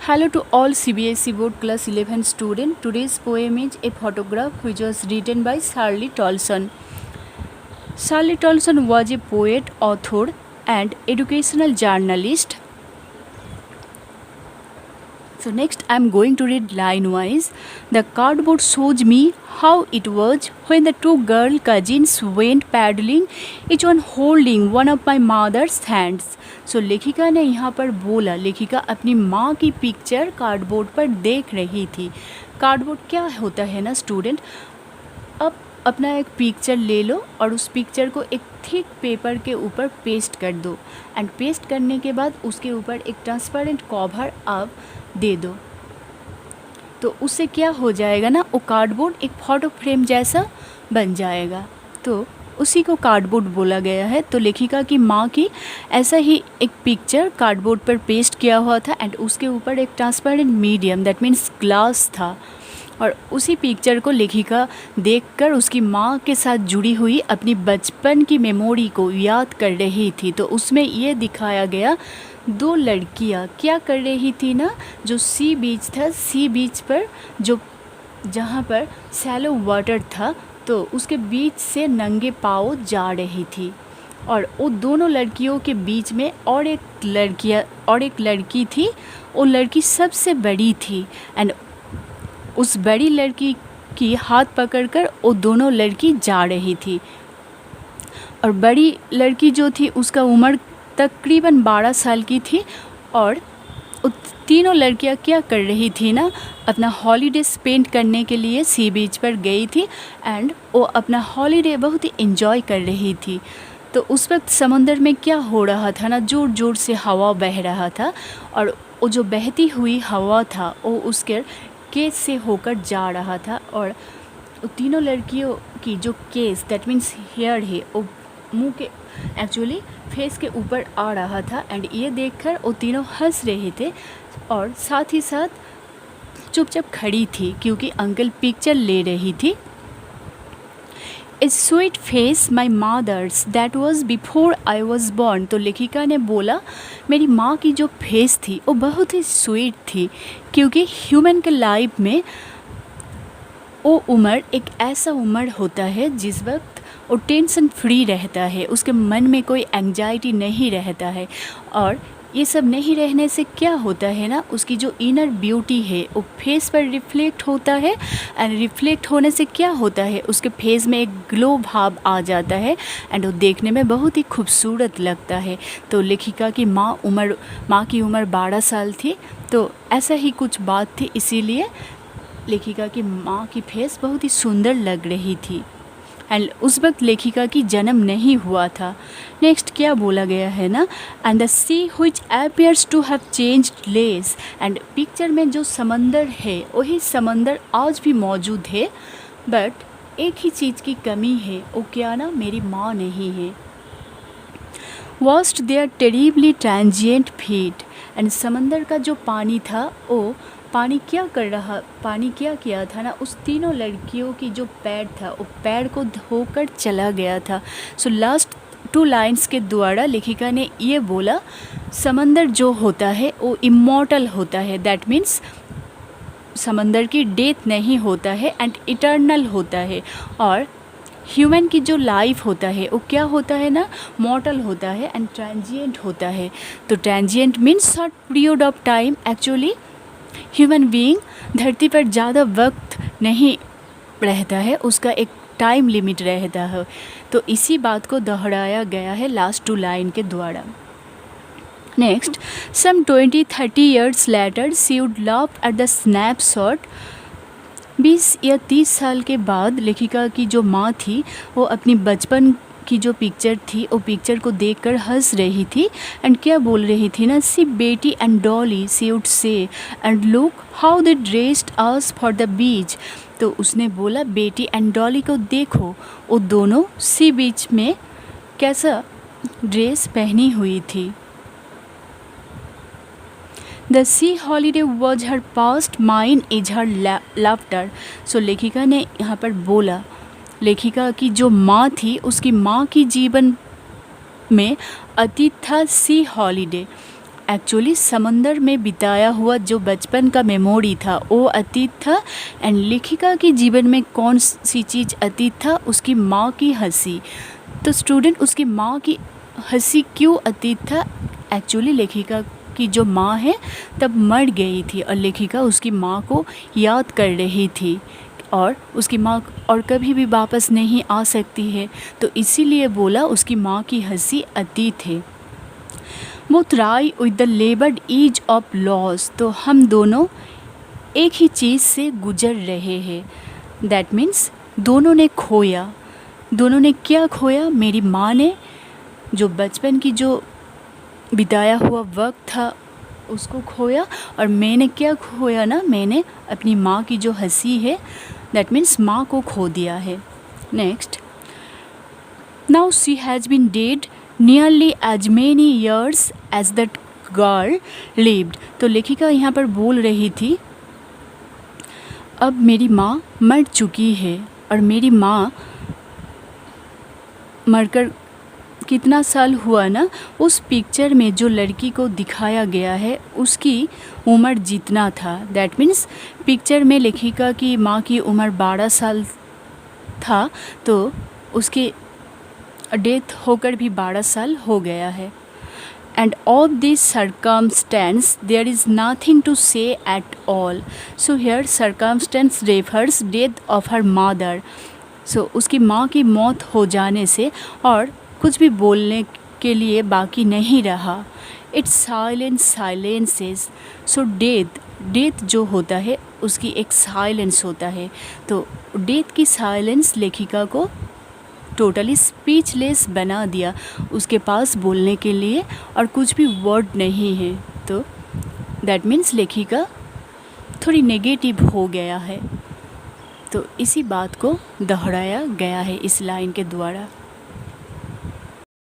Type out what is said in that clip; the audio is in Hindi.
Hello to all CBSE Board Class 11 students. Today's poem is a photograph which was written by Shirley Tolson. Shirley Tolson was a poet, author, and educational journalist. So next I am going to read line wise. The cardboard shows me how it was when the two girl cousins went paddling, each one holding one of my mother's hands. So लेखिका ने यहाँ पर बोला, लेखिका अपनी माँ की पिक्चर कार्डबोर्ड पर देख रही थी. कार्डबोर्ड क्या होता है ना स्टूडेंट, अब अपना एक पिक्चर ले लो और उस पिक्चर को एक थिक पेपर के ऊपर पेस्ट कर दो एंड पेस्ट करने के बाद उसके ऊपर एक ट्रांसपेरेंट कवर आप दे दो. तो उससे क्या हो जाएगा ना, वो कार्डबोर्ड एक फ़ोटो फ्रेम जैसा बन जाएगा. तो उसी को कार्डबोर्ड बोला गया है. तो लेखिका की माँ की ऐसा ही एक पिक्चर कार्डबोर्ड पर पेस्ट किया हुआ था एंड उसके ऊपर एक transparent medium that means glass था. और उसी पिक्चर को लेखिका देखकर उसकी माँ के साथ जुड़ी हुई अपनी बचपन की मेमोरी को याद कर रही थी. तो उसमें ये दिखाया गया, दो लड़कियाँ क्या कर रही थी ना, जो सी बीच था, सी बीच पर जो जहाँ पर सैलो वाटर था, तो उसके बीच से नंगे पाँव जा रही थी. और वो दोनों लड़कियों के बीच में और एक लड़की थी. वो लड़की सबसे बड़ी थी एंड उस बड़ी लड़की की हाथ पकड़कर वो दोनों लड़की जा रही थी. और बड़ी लड़की जो थी उसका उम्र तकरीबन 12 साल की थी. और तीनों लड़कियां क्या कर रही थी ना, अपना हॉलीडे स्पेंड करने के लिए सी बीच पर गई थी एंड वो अपना हॉलीडे बहुत ही एंजॉय कर रही थी. तो उस वक्त समुंदर में क्या हो रहा था ना, ज़ोर ज़ोर से हवा बह रहा था और वो जो बहती हुई हवा था वो उसके केस से होकर जा रहा था. और तीनों लड़कियों की जो केस दैट मीन्स हेयर है वो मुंह के एक्चुअली फेस के ऊपर आ रहा था एंड ये देखकर वो तीनों हंस रहे थे और साथ ही साथ चुपचाप खड़ी थी क्योंकि अंकल पिक्चर ले रही थी. A sweet face my mother's that was before I was born. तो लेखिका ने बोला मेरी माँ की जो फेस थी वो बहुत ही स्वीट थी क्योंकि ह्यूमन के लाइफ में वो उम्र एक ऐसा उम्र होता है जिस वक्त वो टेंशन फ्री रहता है, उसके मन में कोई एंजाइटी नहीं रहता है. और ये सब नहीं रहने से क्या होता है ना, उसकी जो इनर ब्यूटी है वो फेस पर रिफ्लेक्ट होता है एंड रिफ्लेक्ट होने से क्या होता है, उसके फेस में एक ग्लो भाव आ जाता है एंड वो देखने में बहुत ही खूबसूरत लगता है. तो लेखिका की माँ की उम्र 12 साल थी. तो ऐसा ही कुछ बात थी, इसीलिए लेखिका की माँ की फेस बहुत ही सुंदर लग रही थी एंड उस वक्त लेखिका की जन्म नहीं हुआ था. नेक्स्ट क्या बोला गया है ना, and the sea which appears to have changed less. And picture में जो समंदर है वही समंदर आज भी मौजूद है, बट एक ही चीज़ की कमी है, वो क्या ना, मेरी माँ नहीं है. Vast their terribly transient feet. And समंदर का जो पानी था वो पानी क्या किया था ना, उस तीनों लड़कियों की जो पैर था वो पैर को धोकर चला गया था. सो लास्ट 2 लाइन्स के द्वारा लेखिका ने ये बोला, समंदर जो होता है वो इमॉर्टल होता है, दैट मीन्स समंदर की डेथ नहीं होता है एंड इटर्नल होता है. और ह्यूमन की जो लाइफ होता है वो क्या होता है ना, मॉर्टल होता है एंड ट्रांजिएंट होता है. तो transient means short period of time. Actually human being धरती पर ज़्यादा वक्त नहीं रहता है, उसका एक टाइम लिमिट रहता है. तो इसी बात को दोहराया गया है लास्ट 2 लाइन के द्वारा. Next, some 20-30 years later she would love at the snapshot. 20 या 30 साल के बाद लेखिका की जो माँ थी वो अपनी बचपन की जो पिक्चर थी वो पिक्चर को देखकर हंस रही थी एंड क्या बोल रही थी ना, सी बेटी and Dolly she would say and look how they dressed us for the beach. तो उसने बोला बेटी एंड डॉली को देखो, वो दोनों सी बीच में कैसा ड्रेस पहनी हुई थी. The sea holiday was her past, mine is her laughter. So लेखिका ने यहाँ पर बोला, लेखिका की जो माँ थी उसकी माँ की जीवन में अतीत था सी हॉलीडे एक्चुअली समंदर में बिताया हुआ जो बचपन का मेमोरी था वो अतीत था, एंड लेखिका के जीवन में कौन सी चीज़ अतीत था? उसकी माँ की हंसी। तो स्टूडेंट, उसकी माँ की हंसी क्यों अतीत था? एक्चुअली लेखिका की जो माँ है तब मर गई थी और लेखिका उसकी माँ को याद कर रही थी, और उसकी माँ और कभी भी वापस नहीं आ सकती है, तो इसीलिए बोला उसकी माँ की हंसी अतीत है। Both wry with the laboured ease of loss, तो हम दोनों एक ही चीज़ से गुजर रहे हैं। दैट मीन्स दोनों ने खोया। दोनों ने क्या खोया? मेरी माँ ने जो बचपन की जो बिताया हुआ वक्त था उसको खोया, और मैंने क्या खोया ना, मैंने अपनी माँ की जो हंसी है, दैट मीन्स माँ को खो दिया है। Next, now she has been dead nearly as many years as that girl lived. तो लेखिका यहाँ पर बोल रही थी अब मेरी माँ मर चुकी है, और मेरी माँ मरकर कितना साल हुआ ना, उस पिक्चर में जो लड़की को दिखाया गया है उसकी उम्र जितना था। दैट मीन्स पिक्चर में लेखिका की माँ की उम्र 12 साल था, तो उसके डेथ होकर भी 12 साल हो गया है। And of this circumstance there is nothing to say at all. So here circumstance refers death of her mother. So उसकी माँ की मौत हो जाने से और कुछ भी बोलने के लिए बाकी नहीं रहा। It's silence silences. So death जो होता है उसकी एक साइलेंस होता है, तो डेथ की साइलेंस लेखिका को टोटली स्पीचलेस बना दिया। उसके पास बोलने के लिए और कुछ भी वर्ड नहीं है, तो दैट मीन्स लेखिका थोड़ी नेगेटिव हो गया है। तो इसी बात को दोहराया गया है इस लाइन के द्वारा।